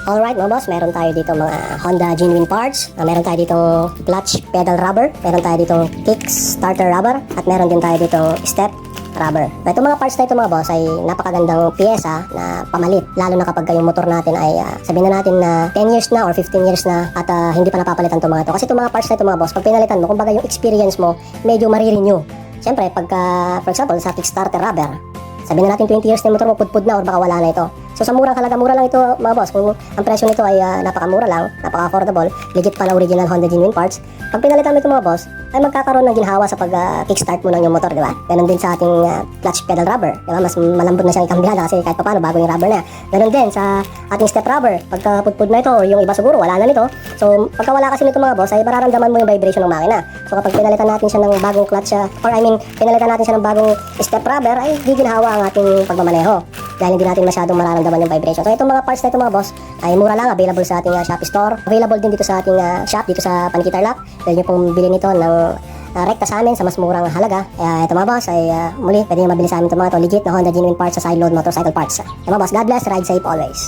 Alright mga boss, meron tayo dito mga Honda genuine parts. Meron tayo dito clutch pedal rubber, meron tayo dito kick starter rubber, at meron din tayo dito step rubber. Itong mga parts na ito mga boss ay napakagandang piyesa na pamalit, lalo na kapag yung motor natin ay sabihin na natin na 10 years na or 15 years na at hindi pa napapalitan itong mga ito. Kasi itong mga parts na ito mga boss, pag pinalitan mo, kumbaga yung experience mo medyo marirenew. Siyempre pagka for example sa kick starter rubber, sabihin na natin 20 years na yung motor mo, pudpud na or baka wala na ito. So sa murang halaga, mura lang ito mga boss. Kung ang presyo nito ay napakamura lang, napaka-affordable, legit pa na original Honda genuine parts, pag pinalitan mo ito mga boss, ay magkakaroon ng ginhawa sa pag-kickstart mo ng yung motor, di ba? Ganon din sa ating clutch pedal rubber, di ba? Mas malambot na siyang ikambyada kasi kahit paano bago yung rubber na. Ganon din sa ating step rubber, pagka pudpud na ito o yung iba siguro wala na nito. So pagka wala kasi nito mga boss, ay mararamdaman mo yung vibration ng makina. So kapag pinalitan natin siya ng bagong clutch, pinalitan natin siya ng bagong step rubber, ay giginhawa ang ating pagmamaneho dahil hindi natin masyadong mararamdaman yung vibration. So itong mga parts na ito mga boss ay mura lang, available sa ating Shopee store. Available din dito sa ating shop, dito sa Panikita Tarlac. Pwede nyo pong bilhin ito ng rekta sa amin sa mas murang halaga. Kaya ito mga boss ay muli, pwede nyo mabili sa amin ito mga ito. Legit na Honda genuine parts sa side load motorcycle parts. Ito mga boss, God bless, ride safe always.